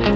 Good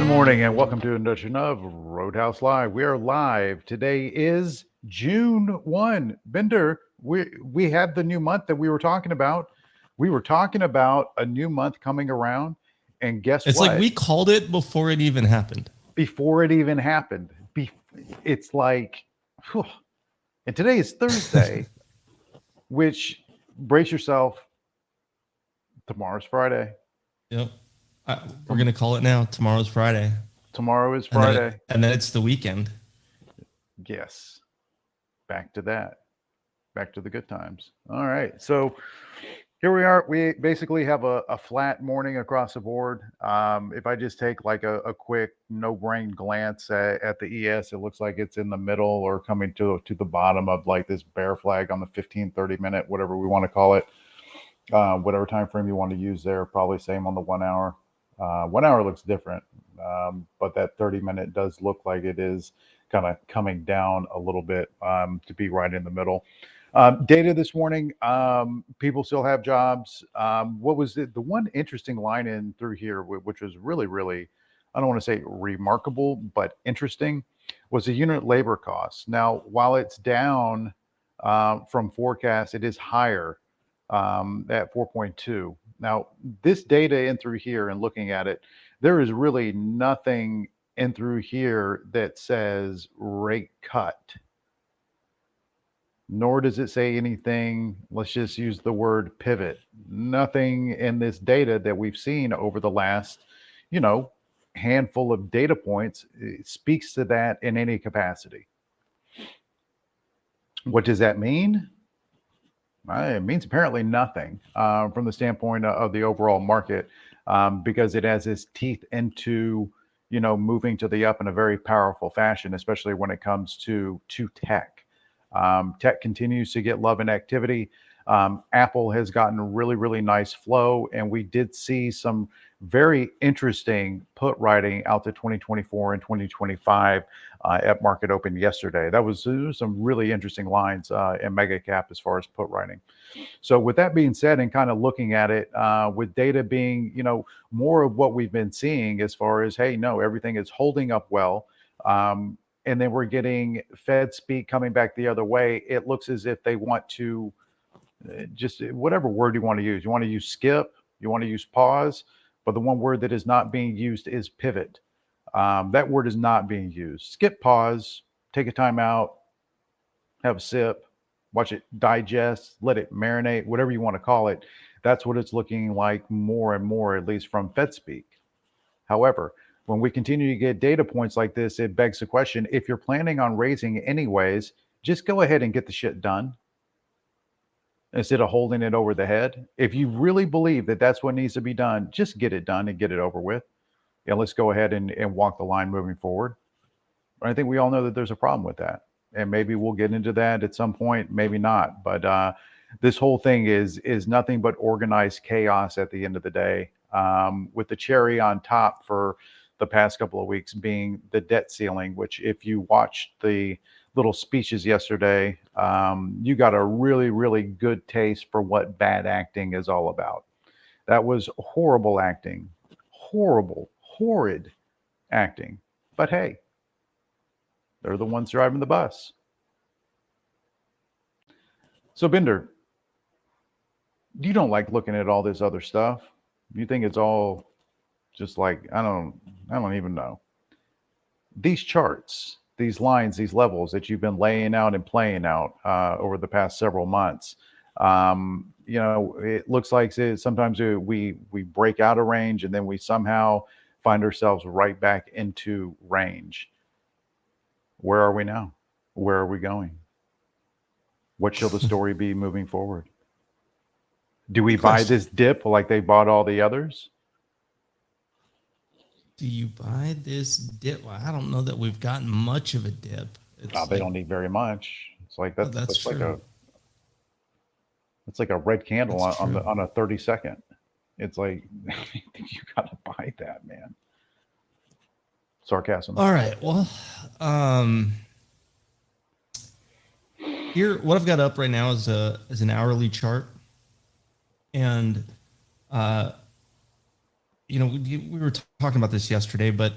morning and welcome to an edition of Roadhouse Live. We are live. Today is June 1. Bender, we have the new month that we were talking about. We were talking about a new month coming around, and guess It's what? like we called it before it even happened. Before it even happened. It's like, whew. And today is Thursday, which, brace yourself, tomorrow's Friday. Yep. We're going to call it now. Tomorrow's Friday. Tomorrow is Friday. And then it's the weekend. Yes. Back to that. Back to the good times. All right. So here we are. We basically have a flat morning across the board. If I just take like a quick no-brain glance at the ES, it looks like it's in the middle or coming to the bottom of like this bear flag on the 15, 30 minute, whatever we want to call it. Whatever time frame you want to use there, probably same on the 1 hour. 1 hour looks different, but that 30-minute does look like it is kind of coming down a little bit to be right in the middle. Data this morning, people still have jobs. What was it? The one interesting line in through here, which was really, really, I don't want to say remarkable, but interesting, was the unit labor costs. Now, while it's down from forecast, it is higher at 4.2. Now, this data in through here and looking at it, there is really nothing in through here that says rate cut. Nor does it say anything, let's just use the word pivot. Nothing in this data that we've seen over the last, handful of data points speaks to that in any capacity. What does that mean? It means apparently nothing from the standpoint of the overall market because it has its teeth into, moving to the up in a very powerful fashion, especially when it comes to tech. Tech continues to get love and activity. Apple has gotten really, really nice flow, and we did see some very interesting put writing out to 2024 and 2025 at market open yesterday. There was some really interesting lines in mega cap as far as put writing. So with that being said, and kind of looking at it with data being, more of what we've been seeing as far as, hey, no, everything is holding up well. And then we're getting Fed speak coming back the other way. It looks as if they want to just whatever word you want to use. You want to use skip, you want to use pause, but the one word that is not being used is pivot. That word is not being used. Skip, pause, take a time out, have a sip, watch it digest, let it marinate, whatever you want to call it. That's what it's looking like more and more, at least from Fed speak. However, when we continue to get data points like this, it begs the question, if you're planning on raising anyways, just go ahead and get the shit done instead of holding it over the head. If you really believe that that's what needs to be done, just get it done and get it over with. Yeah, let's go ahead and walk the line moving forward. But I think we all know that there's a problem with that. And maybe we'll get into that at some point, maybe not. But this whole thing is nothing but organized chaos at the end of the day, with the cherry on top for the past couple of weeks being the debt ceiling, which if you watched the little speeches yesterday, you got a really, really good taste for what bad acting is all about. That was horrible acting, horrid acting. But hey, they're the ones driving the bus. So Bender, you don't like looking at all this other stuff. You think it's all just like, I don't even know. These charts, these lines, these levels that you've been laying out and playing out over the past several months, it looks like sometimes we break out of range and then we somehow find ourselves right back into range. Where are we now? Where are we going? What shall the story be moving forward? Do we Good buy question. this dip like they bought all the others? Do you buy this dip? Well, I don't know that we've gotten much of a dip. Oh, It's they like, don't need very much. It's like oh, that's true. it's like a red candle That's on true. the on a 30-second. It's like you gotta buy that, man. Sarcasm. All right. Well, um, here, what I've got up right now is an hourly chart, and uh, we were talking about this yesterday, but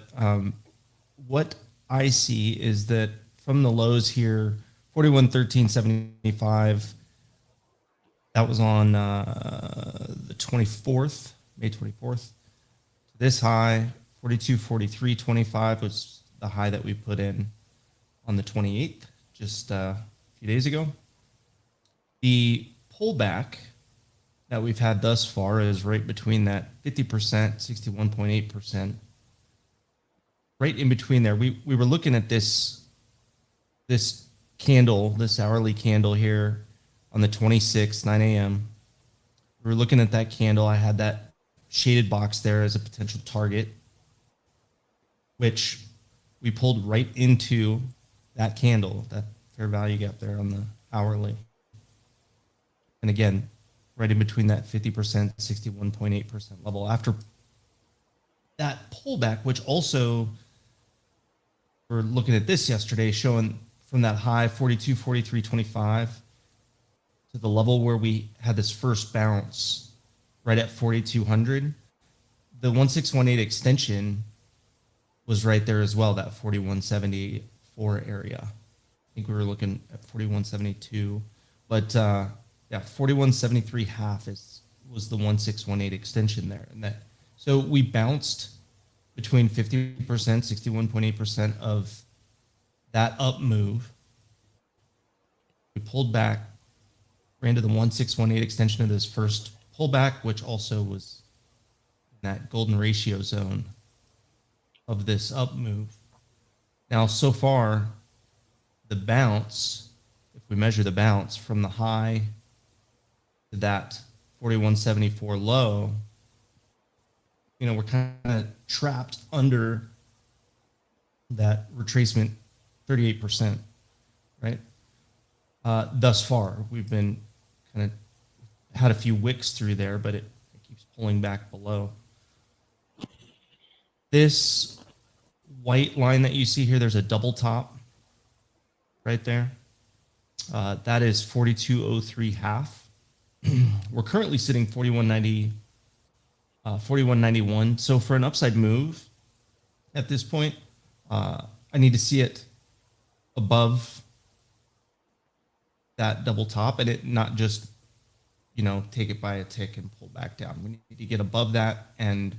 what I see is that from the lows here, 41.1375. That was on the 24th, May 24th. This high, 42.4325 was the high that we put in on the 28th, just a few days ago. The pullback that we've had thus far is right between that 50%, 61.8%. Right in between there. We were looking at this candle, this hourly candle here on the 26th, 9 a.m. We were looking at that candle. I had that shaded box there as a potential target, which we pulled right into that candle, that fair value gap there on the hourly. And again, right in between that 50%, 61.8% level. After that pullback, which also we're looking at this yesterday, showing from that high 42.4325 to the level where we had this first bounce right at 4,200. The 1618 extension was right there as well, that 4174 area. I think we were looking at 4172, but yeah, 4173 half was the 1618 extension there, and that so we bounced between 50%, 61.8% of that up move. We pulled back, ran to the 1618 extension of this first pullback, which also was in that golden ratio zone of this up move. Now, so far, the bounce, if we measure the bounce from the high to that 4174 low, we're kind of trapped under that retracement 38%, right? Thus far, we've been kind of had a few wicks through there, but it keeps pulling back below. This white line that you see here, there's a double top right there. That is 4203 half. We're currently sitting 4190, 4191. So for an upside move at this point, I need to see it above that double top and it not just, take it by a tick and pull back down. We need to get above that and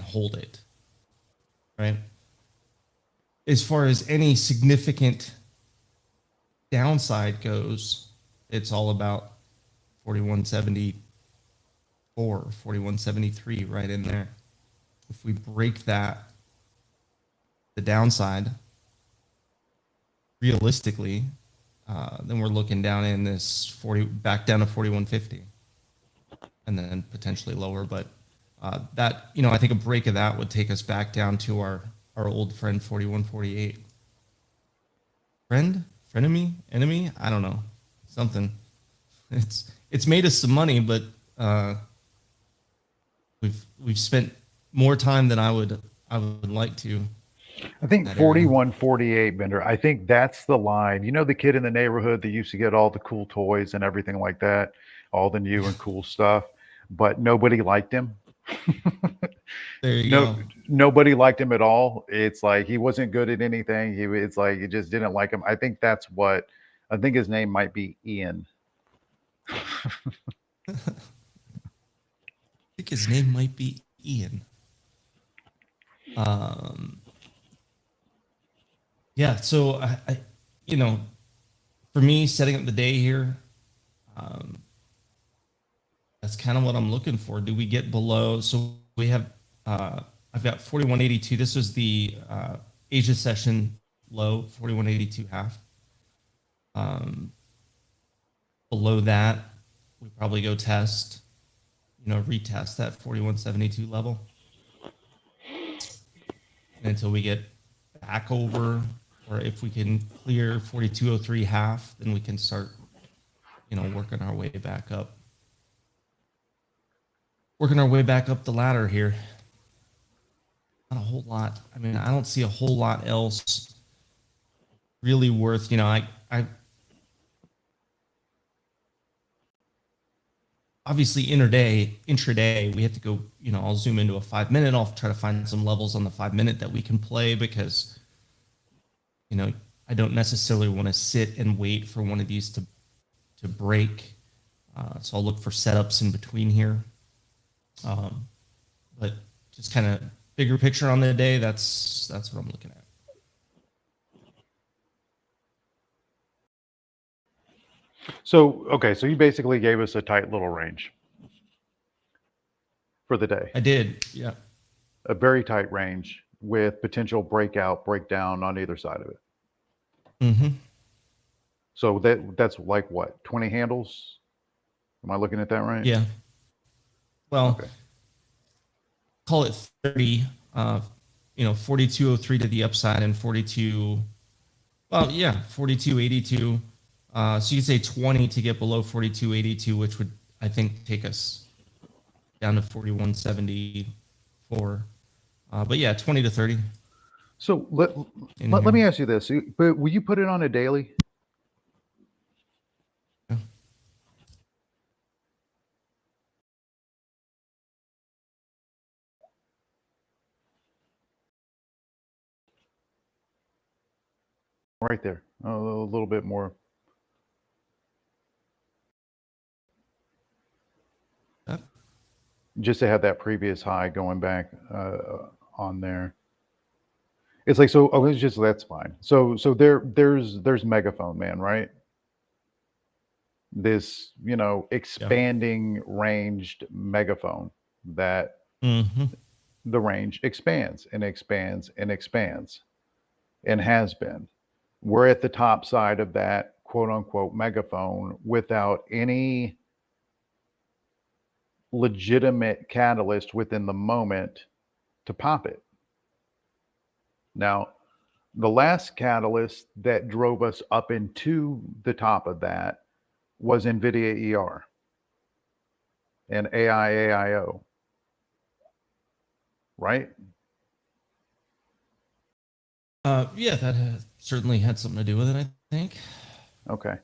hold it, right? As far as any significant downside goes, it's all about 4174, 4173 right in there. If we break that, the downside, realistically, then we're looking down in this 40, back down to 4150, and then potentially lower. But that, I think a break of that would take us back down to our old friend 4148. Frenemy, enemy? I don't know, something. It's made us some money, but we've spent more time than I would like to. I think 4148, Bender. I think that's the line. The kid in the neighborhood that used to get all the cool toys and everything like that, all the new and cool stuff, but nobody liked him. There you go. Nobody liked him at all. It's like he wasn't good at anything. It's like you just didn't like him. I think that's what. I think his name might be Ian. I think his name might be Ian. Yeah, so I for me, setting up the day here, that's kind of what I'm looking for. Do we get below? So we have, I've got 4182. This was the Asia session low, 4182 half. Below that, we probably go test retest that 4172 level. And until we get back over, or if we can clear 4203 half, then we can start, working our way back up. Working our way back up the ladder here. Not a whole lot. I mean, I don't see a whole lot else really worth, I obviously intraday, we have to go, I'll zoom into a 5 minute. I'll try to find some levels on the 5 minute that we can play because, I don't necessarily want to sit and wait for one of these to break. So I'll look for setups in between here. But just kind of bigger picture on the day, that's what I'm looking at. So, okay, so you basically gave us a tight little range for the day. I did, yeah. A very tight range with potential breakdown on either side of it. Mm-hmm. So that's like what, 20 handles? Am I looking at that right? Yeah. Well, okay. Call it 30, 4203 to the upside and 4282. So you could say 20 to get below 4282, which would, I think, take us down to 4174. But yeah, 20 to 30. So let me ask you this. But will you put it on a daily? Yeah. Right there. A little bit more. Just to have that previous high going back on there. It's like, so it's just, that's fine. So there's Megaphone Man, right? This, expanding ranged megaphone that the range expands and expands and expands and has been. We're at the top side of that quote unquote megaphone without any legitimate catalyst within the moment to pop it. Now, the last catalyst that drove us up into the top of that was NVIDIA ER and AIAIO, right? Yeah, that certainly had something to do with it, I think. Okay.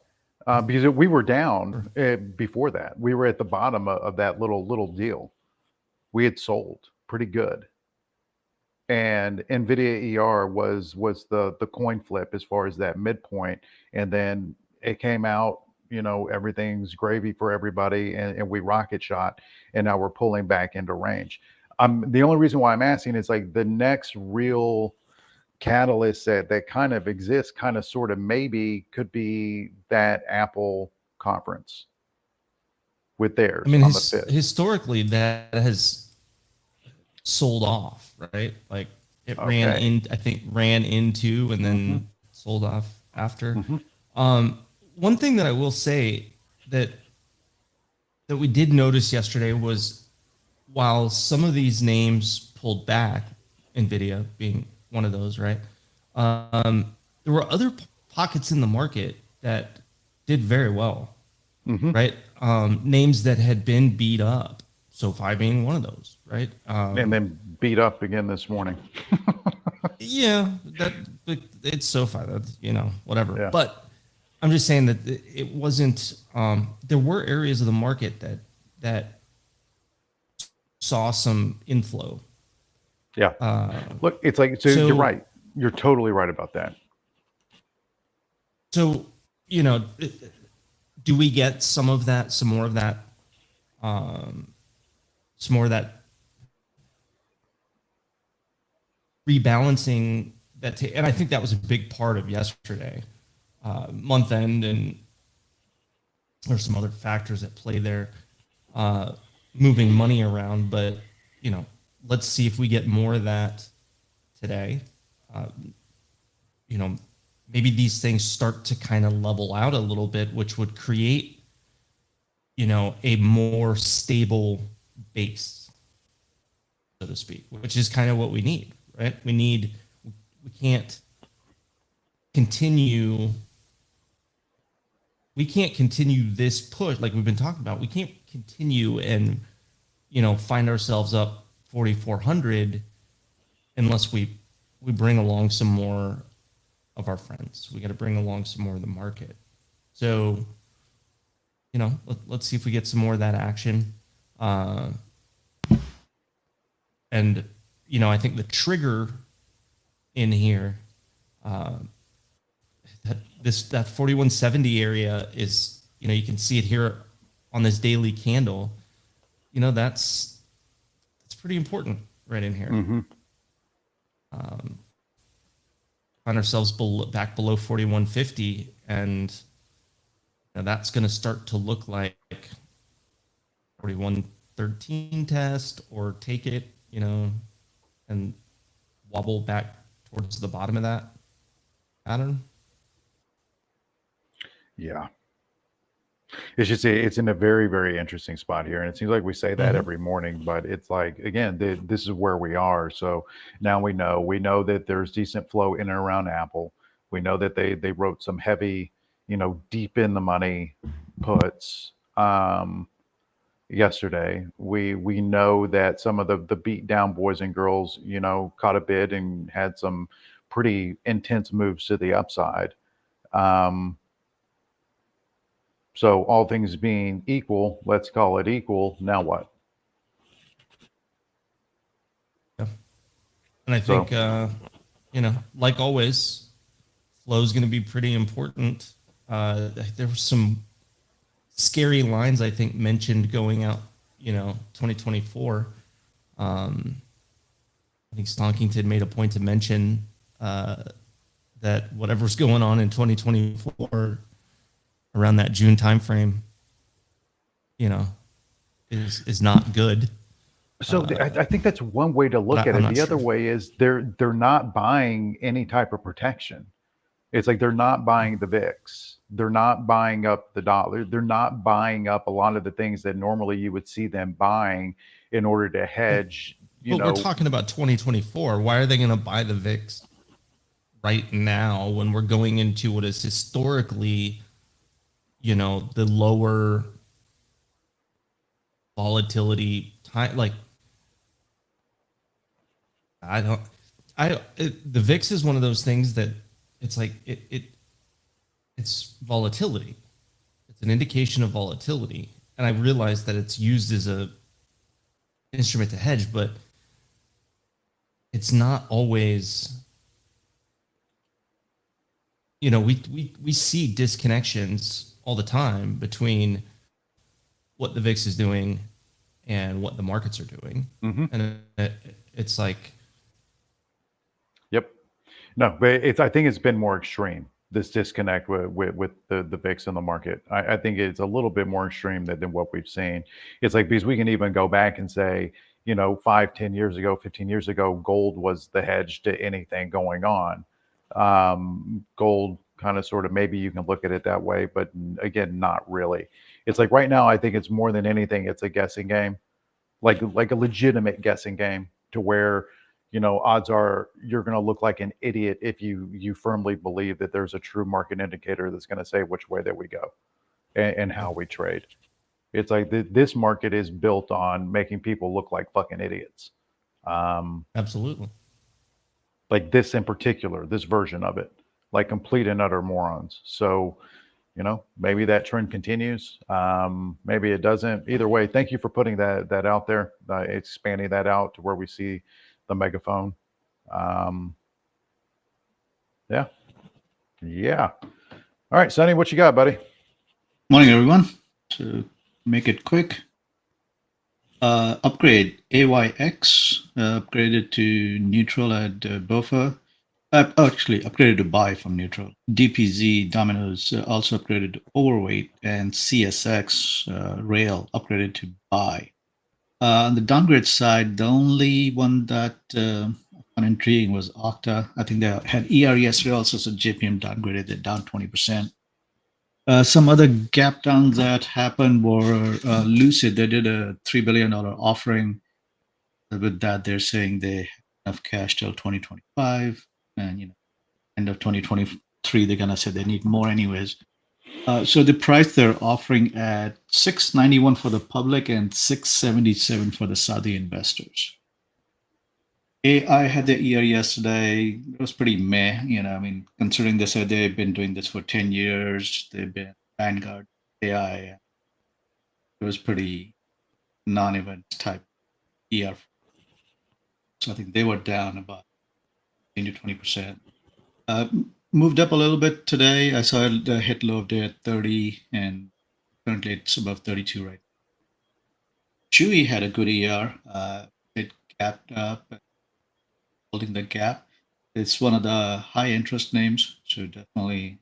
Because we were down before that. We were at the bottom of that little deal. We had sold pretty good. And NVIDIA ER was the coin flip as far as that midpoint. And then it came out, everything's gravy for everybody, and we rocket shot, and now we're pulling back into range. The only reason why I'm asking is like the next real catalyst that kind of exists, kind of sort of maybe could be that Apple conference with theirs. I mean, on the 5th. Historically, that has sold off, right? Like it ran into and then sold off after. One thing that I will say that we did notice yesterday was while some of these names pulled back, NVIDIA being one of those, right? There were other pockets in the market that did very well, right? Names that had been beat up, SoFi being one of those, right? And then beat up again this morning. Yeah, it's SoFi, that's, whatever. Yeah. But I'm just saying that it wasn't, there were areas of the market that saw some inflow. Yeah. Look, it's like, so you're right. You're totally right about that. So, do we get some more of that rebalancing and I think that was a big part of yesterday, month end, and there's some other factors at play there, moving money around, but let's see if we get more of that today. Maybe these things start to kind of level out a little bit, which would create, a more stable base, so to speak, which is kind of what we need, right? We can't continue. We can't continue this push like we've been talking about. We can't continue and, find ourselves up 4,400 unless we bring along some more of our friends. We got to bring along some more of the market. So, let's see if we get some more of that action. And, I think the trigger in here, that 4170 area is, you can see it here on this daily candle. That's pretty important right in here. Mm-hmm. Find ourselves back below 4150, and that's going to start to look like 4113 test, or take it, and wobble back towards the bottom of that pattern. Yeah. It's just, it's in a very, very interesting spot here. And it seems like we say that every morning, but it's like, again, this is where we are. So now we know that there's decent flow in and around Apple. We know that they wrote some heavy, deep in the money puts yesterday. We know that some of the beat down boys and girls, caught a bid and had some pretty intense moves to the upside. So all things being equal, let's call it equal. Now what? Yeah. And I think, like always, flow is going to be pretty important. There were some scary lines, I think, mentioned going out, 2024. I think Stonkington made a point to mention that whatever's going on in 2024 around that June timeframe, is not good. So I think that's one way to look at it. The other way is they're not buying any type of protection. It's like they're not buying the VIX. They're not buying up the dollar. They're not buying up a lot of the things that normally you would see them buying in order to hedge. We're talking about 2024. Why are they going to buy the VIX right now when we're going into what is historically, the lower volatility time? Like, the VIX is one of those things that it's like, it's volatility. It's an indication of volatility. And I realize that it's used as a instrument to hedge, but it's not always, we see disconnections all the time between what the VIX is doing and what the markets are doing. Mm-hmm. And it's like, yep. No, but I think it's been more extreme, this disconnect with the VIX in the market. I think it's a little bit more extreme than what we've seen. It's like, because we can even go back and say, 5, 10 years ago, 15 years ago, gold was the hedge to anything going on. Gold kind of sort of, maybe you can look at it that way, but again, not really. It's like right now, I think it's more than anything, it's a guessing game, like a legitimate guessing game, to where, odds are you're going to look like an idiot if you firmly believe that there's a true market indicator that's going to say which way that we go and how we trade. It's like this market is built on making people look like fucking idiots. Absolutely. Like this in particular, this version of it, like complete and utter morons. So, maybe that trend continues. Maybe it doesn't. Either way, thank you for putting that out there, expanding that out to where we see the megaphone. Yeah. All right, Sonny, what you got, buddy? Morning, everyone. To make it quick, upgrade AYX upgraded to neutral at BOFA. Actually, upgraded to buy from neutral. DPZ Domino's also upgraded to overweight, and CSX Rail upgraded to buy. On the downgrade side, the only one that found intriguing was Okta. I think they had ER yesterday also, so JPM downgraded. They're down 20%. Some other gap downs that happened were Lucid. They did a $3 billion offering. With that, they're saying they have cash till 2025, and end of 2023, they're gonna say they need more anyways. So the price they're offering at $691 for the public and $677 for the Saudi investors. AI had their year yesterday. It was pretty meh, I mean, considering they said they've been doing this for 10 years, they've been Vanguard AI. It was pretty non-event type year. So I think they were down about 10 to 20%. Moved up a little bit today. I saw it hit low of day at 30, and currently it's above 32 right now. Chewy had a good ER. It gapped up, holding the gap. It's one of the high interest names, so definitely.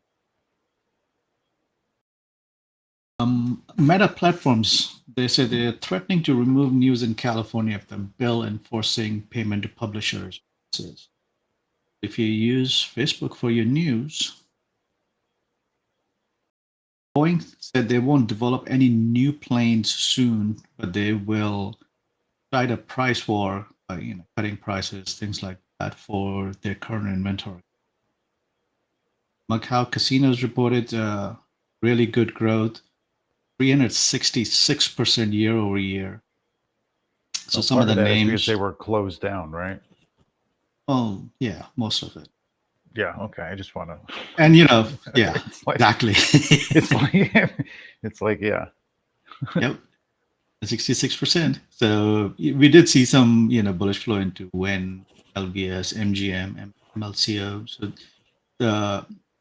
Meta Platforms, they say they're threatening to remove news in California if the bill enforcing payment to publishers passes. If you use Facebook for your news, Boeing said they won't develop any new planes soon, but they will try to price war, cutting prices, things like that for their current inventory. Macau casinos reported really good growth, 366% year over year. So some of the that is names, because they were closed down, right? oh yeah, most of it. Yeah. Okay. I just want to. And yeah, it's like, exactly. it's like, yeah. Yep. 66%. So we did see some, bullish flow into when LVS, MGM, MLCO. So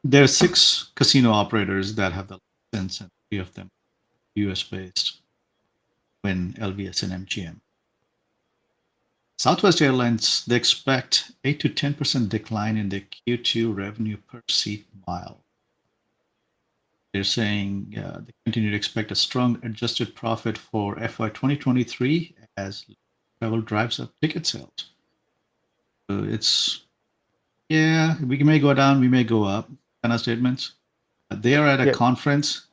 there are 6 casino operators that have the license, and 3 of them US based. When LVS and MGM. Southwest Airlines, they expect 8 to 10% decline in their Q2 revenue per seat mile. They're saying they continue to expect a strong adjusted profit for FY 2023 as travel drives up ticket sales. So we may go down, we may go up, kind of statements. They are at a conference.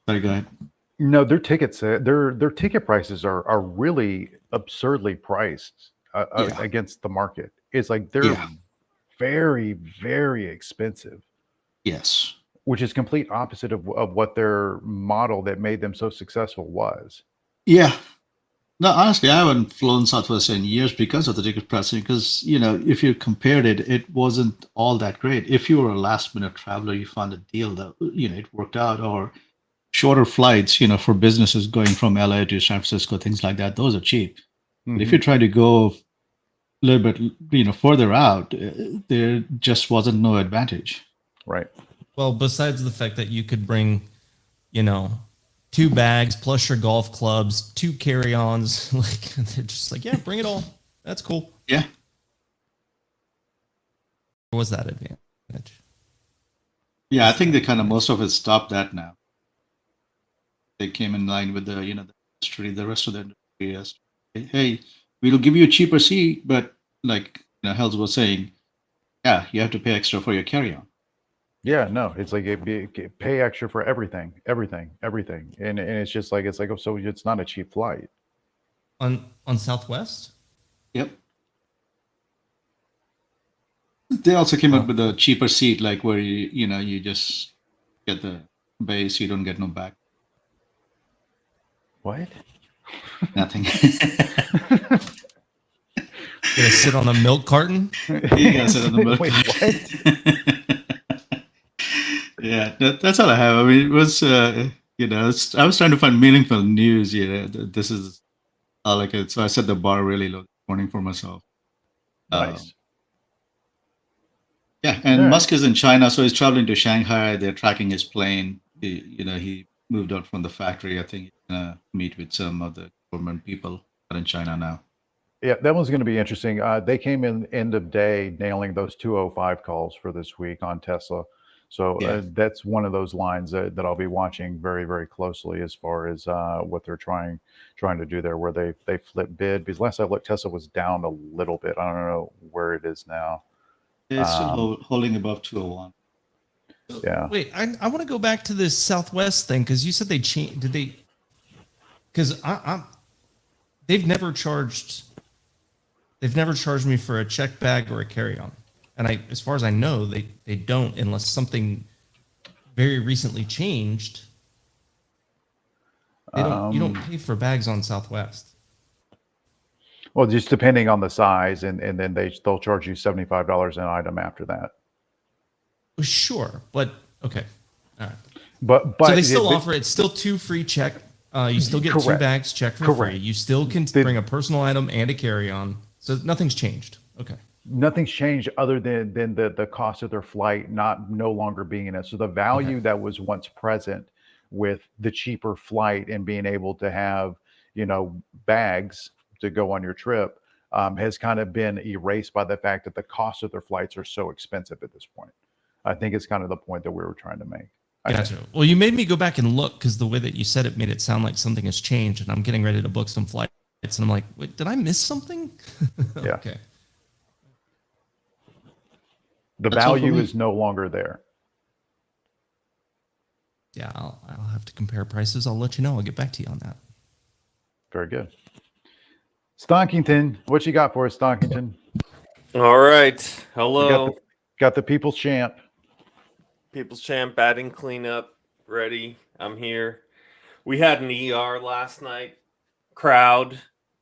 Sorry, go ahead. No, their tickets, their ticket prices are really absurdly priced against the market. It's like they're very, very expensive. Yes. Which is complete opposite of what their model that made them so successful was. Yeah. No, honestly, I haven't flown Southwest in years because of the ticket pricing. Because if you compared it, it wasn't all that great. If you were a last-minute traveler, you found a deal that it worked out, or shorter flights, for businesses going from LA to San Francisco, things like that. Those are cheap. But if you try to go a little bit, further out, there just wasn't no advantage. Right. Well, besides the fact that you could bring, 2 bags plus your golf clubs, 2 carry-ons, like they're just like, yeah, bring it all. That's cool. Yeah. What was that advantage? Yeah, I think they kind of most of it stopped that now. They came in line with the industry, the rest of the industry. Hey, we'll give you a cheaper seat, but like Hells was saying, yeah, you have to pay extra for your carry-on. Yeah, no, it's like pay extra for everything, and it's just like oh, so it's not a cheap flight. On Southwest. Yep. They also came up with a cheaper seat, like where you just get the base, you don't get no back. What? Nothing. You gotta sit on a milk carton? You gotta sit on the milk carton. What? Yeah, that's all I have. I mean, it was, I was trying to find meaningful news. This is all I could. So I set the bar really low this morning for myself. Nice. Yeah, and Musk is in China, so he's traveling to Shanghai. They're tracking his plane. He moved out from the factory. I think he's gonna meet with some of the government people out in China now. Yeah, that one's going to be interesting. They came in end of day nailing those 205 calls for this week on Tesla. So that's one of those lines that I'll be watching very, very closely as far as what they're trying to do there, where they flip bid. Because last I looked, Tesla was down a little bit. I don't know where it is now. It's still holding above 201. Yeah. Wait, I want to go back to this Southwest thing because you said they changed. Did they? Because they've never charged me for a check bag or a carry-on, and as far as I know, they don't unless something very recently changed. They don't. You don't pay for bags on Southwest. Well, just depending on the size, and then they'll charge you $75 an item after that. Sure, but okay, all right. But So they still offer it. It's still 2 free check. You still get 2 Correct. bags checked for Correct. free. You still can bring a personal item and a carry-on. So nothing's changed. Okay. Nothing's changed other than the cost of their flight no longer being in it. So the value that was once present with the cheaper flight and being able to have, bags to go on your trip has kind of been erased by the fact that the cost of their flights are so expensive at this point. I think it's kind of the point that we were trying to make. Gotcha. Well, you made me go back and look because the way that you said it made it sound like something has changed, and I'm getting ready to book some flights, and I'm like, wait, did I miss something? Yeah. Okay. The That's all for value me. is no longer there. Yeah, I'll have to compare prices. I'll let you know. I'll get back to you on that. Very good. Stonkington, what you got for us, Stonkington? All right. You Hello. got the people's champ. People's Champ batting cleanup ready. I'm here. We had an ER last night. Crowd.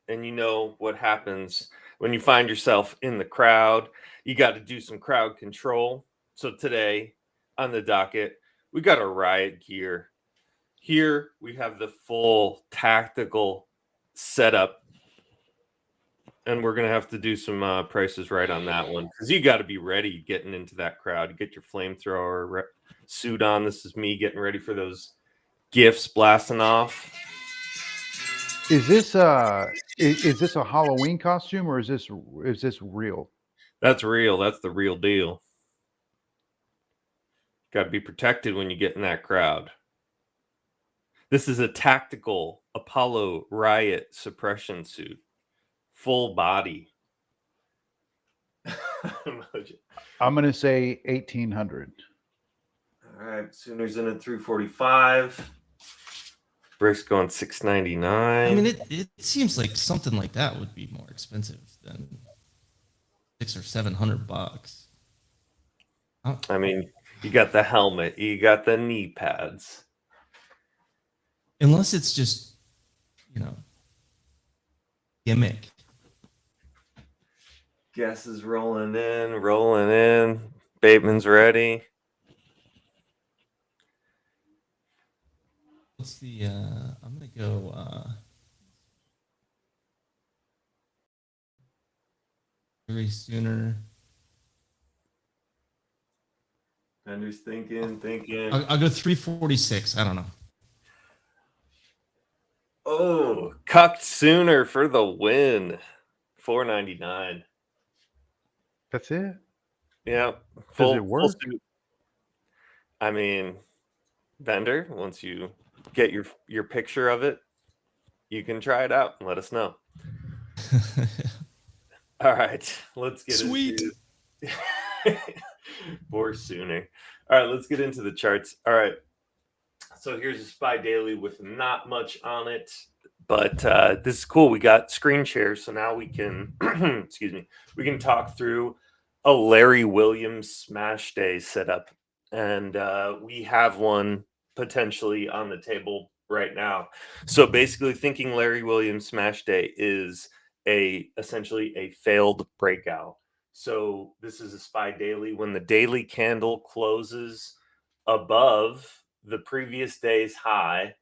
And you know what happens when you find yourself in the crowd. You got to do some crowd control. So today on the docket, we got a riot gear. Here we have the full tactical setup. And we're going to have to do some prices right on that one because you got to be ready getting into that crowd. You get your flamethrower suit on. This is me getting ready for those gifts blasting off. Is this a Halloween costume or is this real? That's real. That's the real deal. Got to be protected when you get in that crowd. This is a tactical Apollo riot suppression suit. Full body. I'm going to say 1800. All right, Sooners in at 345. Brick's going 699. I mean, it seems like something like that would be more expensive than $600 or $700. I mean, you got the helmet, you got the knee pads. Unless it's just, gimmick. Guess is rolling in. Bateman's ready. What's the I'm gonna go very Sooner. Andrew's thinking. I'll go 346. I don't know. Oh, cucked Sooner for the win. 499. That's it. Yeah. Does it work? Suit. I mean, vendor, once you get your picture of it, you can try it out and let us know. All right, let's get Sweet. into Poor Sooner. All right, let's get into the charts. All right, so here's a SPY Daily with not much on it, but this is cool. We got screen shares, so now we can excuse me, we can talk through a Larry Williams smash day setup, and we have one potentially on the table right now. So basically, thinking Larry Williams smash day is essentially a failed breakout. So this is a SPY Daily. When the daily candle closes above the previous day's high,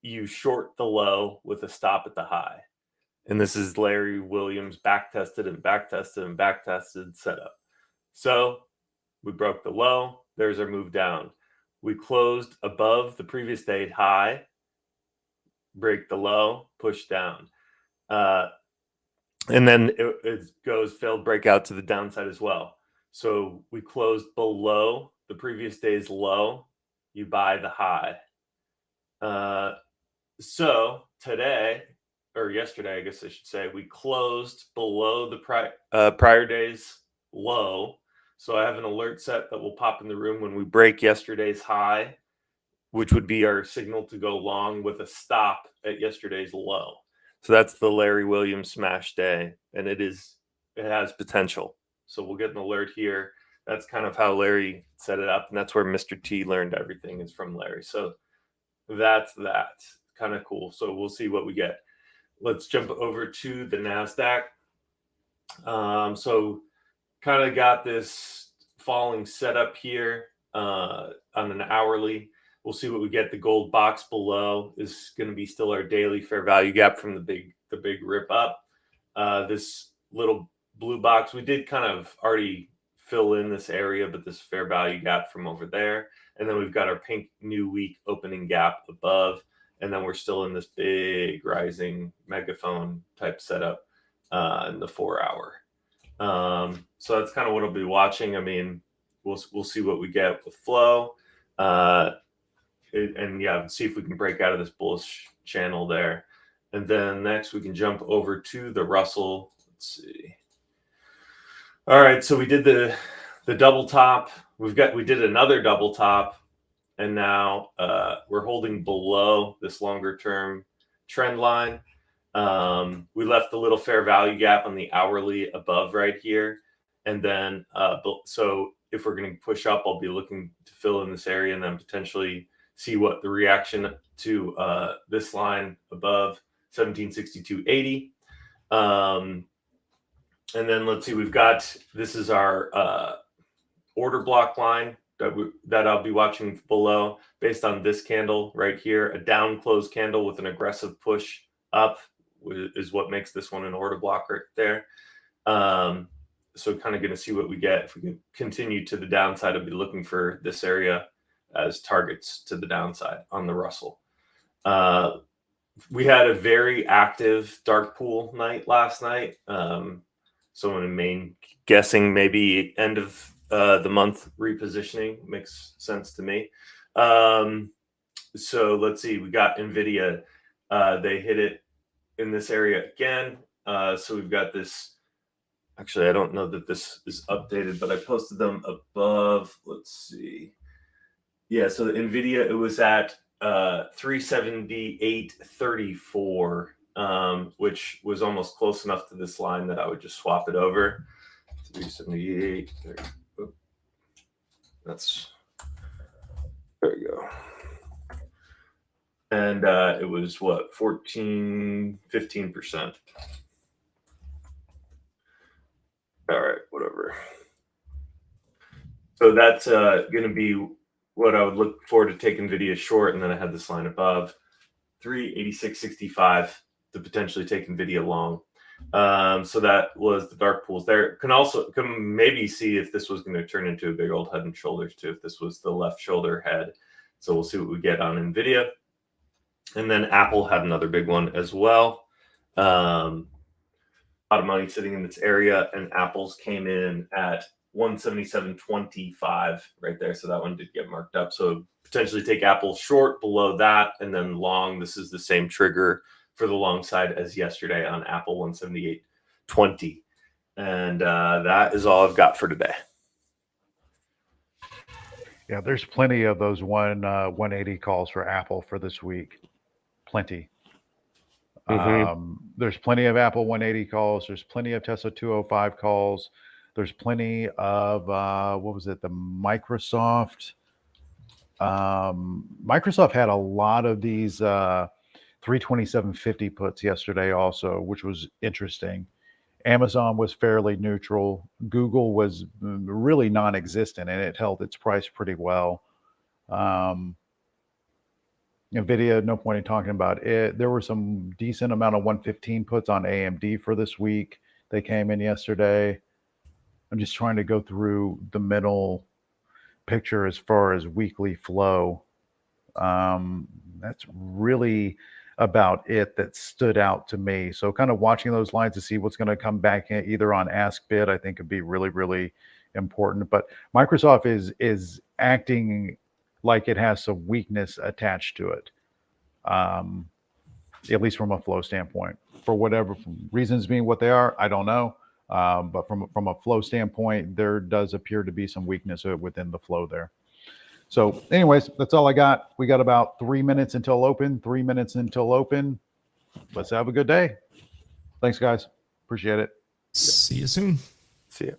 you short the low with a stop at the high. And this is Larry Williams back-tested and back-tested and back-tested setup. So we broke the low. There's our move down. We closed above the previous day high, break the low, push down. And then it goes failed breakout to the downside as well. So we closed below the previous day's low. You buy the high. So today, or yesterday, I guess I should say, we closed below the prior day's low. So I have an alert set that will pop in the room when we break yesterday's high, which would be our signal to go long with a stop at yesterday's low. So that's the Larry Williams smash day, and it has potential. So we'll get an alert here. That's kind of how Larry set it up, and that's where Mr. T learned everything is from Larry. So that's that. Kind of cool. So we'll see what we get. Let's jump over to the NASDAQ. So kind of got this falling setup here on an hourly. We'll see what we get. The gold box below is going to be still our daily fair value gap from the big rip up. This little blue box, we did kind of already fill in this area, but this fair value gap from over there. And then we've got our pink new week opening gap above. And then we're still in this big rising megaphone type setup in the 4 hour. So that's kind of what I'll be watching. I mean, we'll see what we get with flow. And yeah, see if we can break out of this bullish channel there. And then next we can jump over to the Russell. Let's see. All right, so we did the double top. We did another double top, and now we're holding below this longer term trend line. We left the little fair value gap on the hourly above right here. And then, so if we're going to push up, I'll be looking to fill in this area and then potentially see what the reaction to this line above 1762.80. And then let's see, this is our order block line that I'll be watching below based on this candle right here. A down close candle with an aggressive push up is what makes this one an order block right there. So kind of going to see what we get. If we can continue to the downside, I'll be looking for this area as targets to the downside on the Russell. We had a very active dark pool night last night. So I'm guessing maybe end of the month repositioning makes sense to me. So let's see, we got NVIDIA. They hit it in this area again. So we've got this. Actually, I don't know that this is updated, but I posted them above. Let's see. Yeah, so the NVIDIA, it was at 378.34, which was almost close enough to this line that I would just swap it over. 378. There we go. And it was what, 15%. All right, whatever. So that's going to be what I would look forward to take NVIDIA short, and then I had this line above 386.65 to potentially take NVIDIA long. So that was the dark pools there. Can maybe see if this was going to turn into a big old head and shoulders too, if this was the left shoulder head. So we'll see what we get on NVIDIA. And then Apple had another big one as well. A lot of money sitting in this area, and Apple's came in at 177.25 right there. So that one did get marked up. So potentially take Apple short below that, and then long. This is the same trigger for the long side as yesterday on Apple, 178.20. And that is all I've got for today. Yeah, there's plenty of those 180 calls for Apple for this week. Plenty. There's plenty of Apple 180 calls. There's plenty of Tesla 205 calls. There's plenty of the Microsoft. Microsoft had a lot of these 327.50 puts yesterday also, which was interesting. Amazon was fairly neutral. Google was really non-existent, and it held its price pretty well. NVIDIA, no point in talking about it. There were some decent amount of 115 puts on AMD for this week. They came in yesterday. I'm just trying to go through the middle picture as far as weekly flow. That's really about it that stood out to me. So kind of watching those lines to see what's going to come back in, either on ask bid, I think would be really, really important. But Microsoft is acting like it has some weakness attached to it, at least from a flow standpoint. For whatever reasons being what they are, I don't know. But from a flow standpoint, there does appear to be some weakness within the flow there. So anyways, that's all I got. We got about 3 minutes until open, 3 minutes until open. Let's have a good day. Thanks, guys. Appreciate it. See you soon. See ya.